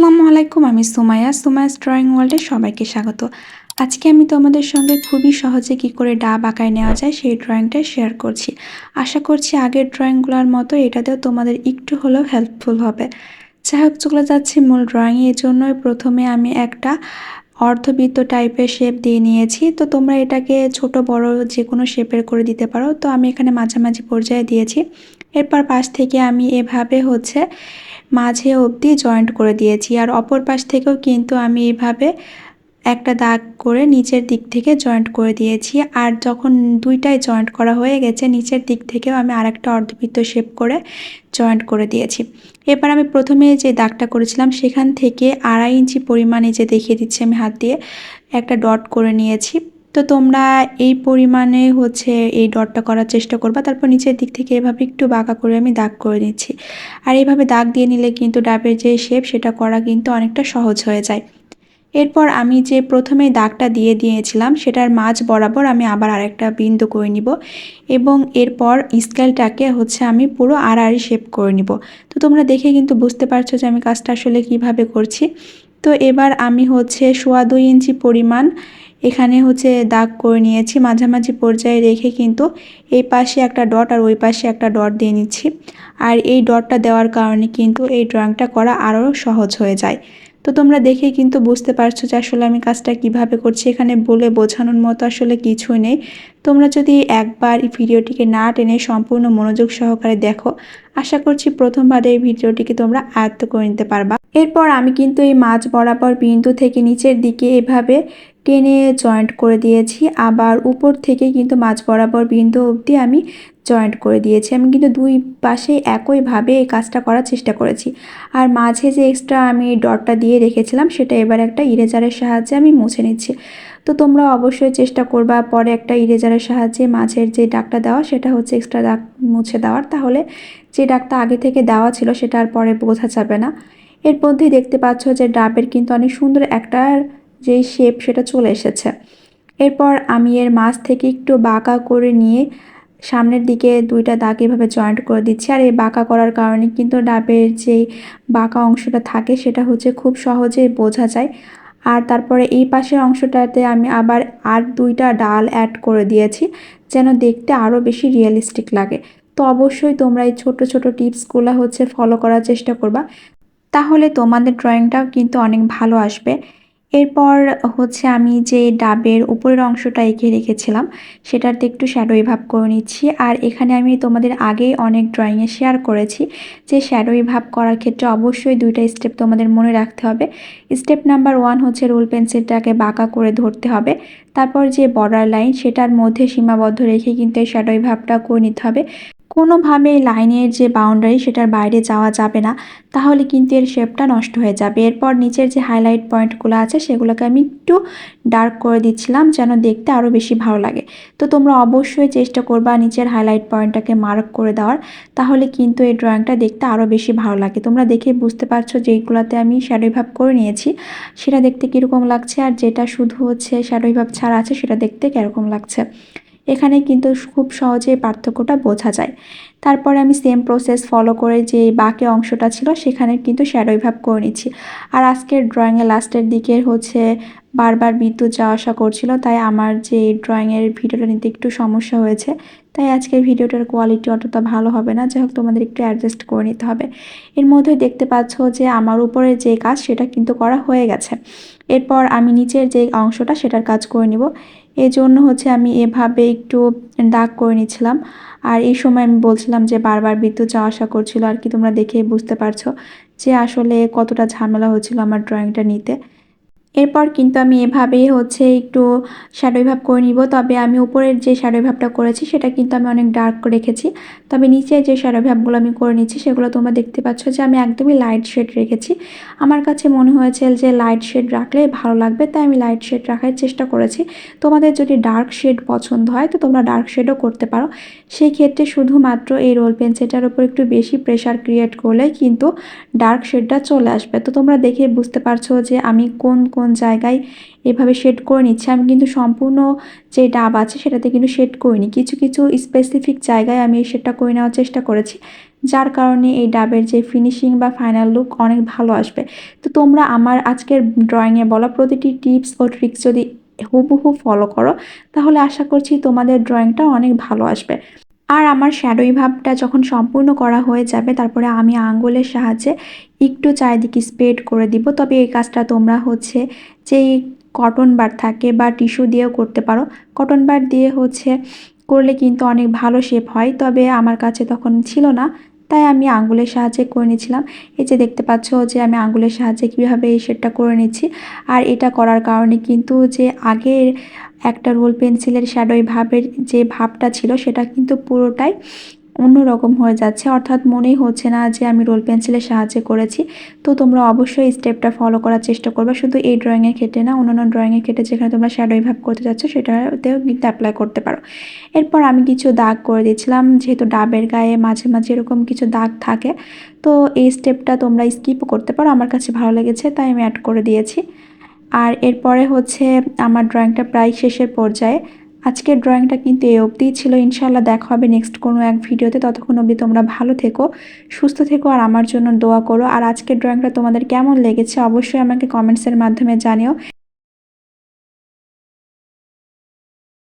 আসসালামু আলাইকুম, আমি সুমাইয়াস ড্রয়িং ওয়ার্ল্ডে সবাইকে স্বাগত। আজকে আমি তোমাদের সঙ্গে খুবই সহজে কি করে ডাব আঁকায় নেওয়া যায় সেই ড্রয়িংটা শেয়ার করছি। আশা করছি আগের ড্রয়িংগুলোর মতো এটাতেও তোমাদের একটু হলেও হেল্পফুল হবে। যাই হোক, চলে যাচ্ছি মূল ড্রয়িংয়ে। এর জন্যই প্রথমে আমি একটা অর্ধবৃত্ত টাইপের শেপ দিয়ে নিয়েছি। তো তোমরা এটাকে ছোট বড় যে কোনো শেপের করে দিতে পারো। তো আমি এখানে মাঝামাঝি পর্যায়ে দিয়েছি। এরপর পাশ থেকে আমি এভাবে মাঝে অবধি জয়েন্ট করে দিয়েছি, আর অপর পাশ থেকেও কিন্তু আমি এভাবে একটা দাগ করে নিচের দিক থেকে জয়েন্ট করে দিয়েছি। আর যখন দুইটাই জয়েন্ট করা হয়ে গেছে, নিচের দিক থেকেও আমি আরেকটা অর্ধবৃত্ত শেপ করে জয়েন্ট করে দিয়েছি। এবার আমি প্রথমে যে দাগটা করেছিলাম সেখান থেকে 2.5 ইঞ্চি পরিমাণে যে দেখিয়ে দিচ্ছি আমি হাত দিয়ে একটা ডট করে নিয়েছি। তো তোমরা এই পরিমাণে এই ডটটা করার চেষ্টা করবা। তারপর নিচের দিক থেকে এভাবে একটু বাঁকা করে আমি দাগ করে নিচ্ছি। আর এইভাবে দাগ দিয়ে নিলে কিন্তু ডাবের যে শেপ সেটা করা কিন্তু অনেকটা সহজ হয়ে যায়। এরপর আমি যে প্রথমে দাগটা দিয়ে দিয়েছিলাম সেটার মাঝ বরাবর আমি আবার আরেকটা বিন্দু করে নিব, এবং এরপর স্কেলটাকে আমি পুরো আড়াআড়ি শেপ করে নিব। তো তোমরা দেখে কিন্তু বুঝতে পারছো যে আমি কাজটা আসলে কিভাবে করছি। তো এবার আমি 2.25 ইঞ্চি পরিমাণ এখানে দাগ করে নিয়েছি। মাঝামাঝি পর্যায়ে রেখে কিন্তু এই পাশে একটা ডট আর ওই পাশে একটা ডট দিয়ে নিচ্ছি। আর এই ডটটা দেওয়ার কারণে কিন্তু এই ড্রয়িংটা করা আরও সহজ হয়ে যায়। তো তোমরা দেখে কিন্তু বুঝতে পারছো যে আসলে আমি কাজটা কিভাবে করছি। এখানে বলে বোঝানোর মতো আসলে কিছুই নেই। তোমরা যদি একবার এই ভিডিওটিকে না টেনে সম্পূর্ণ মনোযোগ সহকারে দেখো, আশা করছি প্রথমবারে এই ভিডিওটিকে তোমরা আয়ত্ত করে নিতে পারবা। এরপর আমি কিন্তু এই মাঝ বরাবর বিন্দু থেকে নিচের দিকে এভাবে টেনে জয়েন্ট করে দিয়েছি। আবার উপর থেকে কিন্তু মাঝ বরাবর বিন্দু অবধি আমি জয়েন্ট করে দিয়েছি। আমি কিন্তু দুই পাশে একইভাবে এই কাজটা করার চেষ্টা করেছি। আর মাঝে যে এক্সট্রা আমি ডটটা দিয়ে রেখেছিলাম সেটা এবার একটা ইরেজারের সাহায্যে আমি মুছে নিচ্ছি। তো তোমরা অবশ্যই চেষ্টা করবা পরে একটা ইরেজারের সাহায্যে মাঝের যে দাগটা দেওয়া সেটা এক্সট্রা দাগ মুছে দেওয়ার, তাহলে যে দাগটা আগে থেকে দেওয়া ছিল সেটা আর পরে বোঝা যাবে না। এর মধ্যেই দেখতে পাচ্ছ যে ডাবের কিন্তু অনেক সুন্দর একটা যে শেপ সেটা চলে এসেছে। এরপর আমি এর মাঝ থেকে একটু বাঁকা করে নিয়ে সামনের দিকে দুইটা দাগ এভাবে জয়েন্ট করে দিচ্ছি। আর এই বাঁকা করার কারণে কিন্তু ডাবের যেই বাঁকা অংশটা থাকে সেটা খুব সহজেই বোঝা যায়। আর তারপরে এই পাশের অংশটাতে আমি আবার আর দুইটা ডাল অ্যাড করে দিয়েছি, যেন দেখতে আরও বেশি রিয়েলিস্টিক লাগে। তো অবশ্যই তোমরা এই ছোট ছোট টিপসগুলো ফলো করার চেষ্টা করবা, তাহলে তোমাদের ড্রয়িংটাও কিন্তু অনেক ভালো আসবে। এরপর আমি যে ডাবের উপরের অংশটা এঁকে রেখেছিলাম সেটাতে একটু শ্যাডোই ভাব করে নিচ্ছি। আর এখানে আমি তোমাদের আগেই অনেক ড্রয়িংয়ে শেয়ার করেছি যে শ্যাডোই ভাব করার ক্ষেত্রে অবশ্যই দুইটা স্টেপ তোমাদের মনে রাখতে হবে। স্টেপ নাম্বার 1 রোল পেন্সিলটাকে বাঁকা করে ধরতে হবে। তারপর যে বর্ডার লাইন সেটার মধ্যে সীমাবদ্ধ রেখে কিন্তু এই শ্যাডোই ভাবটা করে নিতে হবে। কোনোভাবে লাইনের যে বাউন্ডারি সেটার বাইরে যাওয়া যাবে না, তাহলে কিন্তু এর শেপটা নষ্ট হয়ে যাবে। এরপর নিচের যে হাইলাইট পয়েন্টগুলো আছে সেগুলোকে আমি একটু ডার্ক করে দিচ্ছিলাম যেন দেখতে আরও বেশি ভালো লাগে। তো তোমরা অবশ্যই চেষ্টা করবা নিচের হাইলাইট পয়েন্টটাকে মার্ক করে দেওয়ার, তাহলে কিন্তু এই ড্রয়িংটা দেখতে আরও বেশি ভালো লাগে। তোমরা দেখে বুঝতে পারছো যেইগুলোতে আমি শ্যাডোই ভাব করে নিয়েছি সেটা দেখতে কীরকম লাগছে, আর যেটা শুধু শ্যাডোই ভাব ছাড়া আছে সেটা দেখতে কীরকম লাগছে। এখানে কিন্তু খুব সহজেই পার্থক্যটা বোঝা যায়। তারপরে আমি সেম প্রসেস ফলো করে যে বাকি অংশটা ছিল সেখানে কিন্তু শ্যাডোই ভাব করে নিচ্ছি। আর আজকের ড্রয়িংয়ের লাস্টের দিকে বারবার বিদ্যুৎ যাওয়া আসা করছিল, তাই আমার যে ড্রয়িংয়ের ভিডিওটা নিতে একটু সমস্যা হয়েছে। তাই আজকের ভিডিওটার কোয়ালিটি অতটা ভালো হবে না, যাই হোক তোমাদের একটু অ্যাডজাস্ট করে নিতে হবে। এর মধ্যে দেখতে পাচ্ছ যে আমার উপরের যে কাজ সেটা কিন্তু করা হয়ে গেছে। এরপর আমি নিচের যে অংশটা সেটার কাজ করে নিব। এই জন্য আমি এভাবে একটু দাগ করে নিচ্ছিলাম। আর এই সময় আমি বলছিলাম যে বারবার বিদ্যুৎ যাওয়া আসা করছিল, আর কি তোমরা দেখেই বুঝতে পারছো যে আসলে কতটা ঝামেলা হচ্ছিল আমার ড্রয়িংটা নিতে। এরপর কিন্তু আমি এভাবেই একটু শ্যাডোই ভাব করে নিব। তবে আমি উপরের যে শ্যাডোই ভাবটা করেছি সেটা কিন্তু আমি অনেক ডার্ক করে রেখেছি। তবে নিচে যে শ্যাডোই ভাবগুলো আমি করে নিচ্ছি সেগুলো তোমরা দেখতে পাচ্ছ যে আমি একদমই লাইট শেড রেখেছি। আমার কাছে মনে হয়েছে যে লাইট শেড রাখলে ভালো লাগবে, তাই আমি লাইট শেড রাখার চেষ্টা করেছি। তোমাদের যদি ডার্ক শেড পছন্দ হয় তো তোমরা ডার্ক শেডও করতে পারো। সেই ক্ষেত্রে শুধুমাত্র এই রোল পেন্সিলটার উপর একটু বেশি প্রেশার ক্রিয়েট করলে কিন্তু ডার্ক শেডটা চলে আসবে। তো তোমরা দেখে বুঝতে পারছো যে আমি কোন কোন জায়গায় এভাবে শেড করে নিচ্ছি। আমি কিন্তু সম্পূর্ণ যে ডাব আছে সেটাতে কিন্তু শেড করিনি, কিছু কিছু স্পেসিফিক জায়গায় আমি এই শেডটা করে নেওয়ার চেষ্টা করেছি, যার কারণে এই ডাবের যে ফিনিশিং বা ফাইনাল লুক অনেক ভালো আসবে। তো তোমরা আমার আজকের ড্রয়িংয়ে বলা প্রতিটি টিপস ও ট্রিক্স যদি হুবহু ফলো করো, তাহলে আশা করছি তোমাদের ড্রয়িংটা অনেক ভালো আসবে। আর আমার শ্যাডোই ভাবটা যখন সম্পূর্ণ করা হয়ে যাবে, তারপরে আমি আঙ্গুলের সাহায্যে একটু চারিদিকে স্প্রেড করে দিব। তবে এই কাজটা তোমরা যেই কটন বার থাকে বা টিস্যু দিয়েও করতে পারো। কটন বার দিয়ে করলে কিন্তু অনেক ভালো শেপ হয়, তবে আমার কাছে তখন ছিল না, তাই আমি আঙ্গুলের সাহায্যে করে নিচ্ছিলাম। এই যে দেখতে পাচ্ছ যে আমি আঙ্গুলের সাহায্যে কীভাবে এই শেপটা করে নিচ্ছি। আর এটা করার কারণে কিন্তু যে আগের একটা রোল পেন্সিলের শ্যাডোই ভাবের যে ভাবটা ছিল সেটা কিন্তু পুরোটাই অন্যরকম হয়ে যাচ্ছে, অর্থাৎ মনেই হচ্ছে না যে আমি রোল পেন্সিলের সাহায্যে করেছি। তো তোমরা অবশ্যই এই স্টেপটা ফলো করার চেষ্টা করবে, শুধু এই ড্রয়িংয়ের ক্ষেত্রে না, অন্যান্য ড্রয়িংয়ের ক্ষেত্রে যেখানে তোমরা শ্যাডোই ভাব করতে যাচ্ছ সেটাতেও কিন্তু অ্যাপ্লাই করতে পারো। এরপর আমি কিছু দাগ করে দিয়েছিলাম, যেহেতু ডাবের গায়ে মাঝে মাঝে এরকম কিছু দাগ থাকে, তো এই স্টেপটা তোমরা স্কিপও করতে পারো, আমার কাছে ভালো লেগেছে তাই আমি অ্যাড করে দিয়েছি। আর এরপরে আমার ড্রয়িংটা প্রায় শেষের পর্যায়ে। আজকের ড্রয়িংটা কিন্তু এই অবধিই ছিল। ইনশাআল্লাহ দেখা হবে নেক্সট কোনো এক ভিডিওতে। ততক্ষণ অবধি তোমরা ভালো থেকো, সুস্থ থেকো আর আমার জন্য দোয়া করো। আর আজকের ড্রয়িংটা তোমাদের কেমন লেগেছে অবশ্যই আমাকে কমেন্টসের মাধ্যমে জানিও।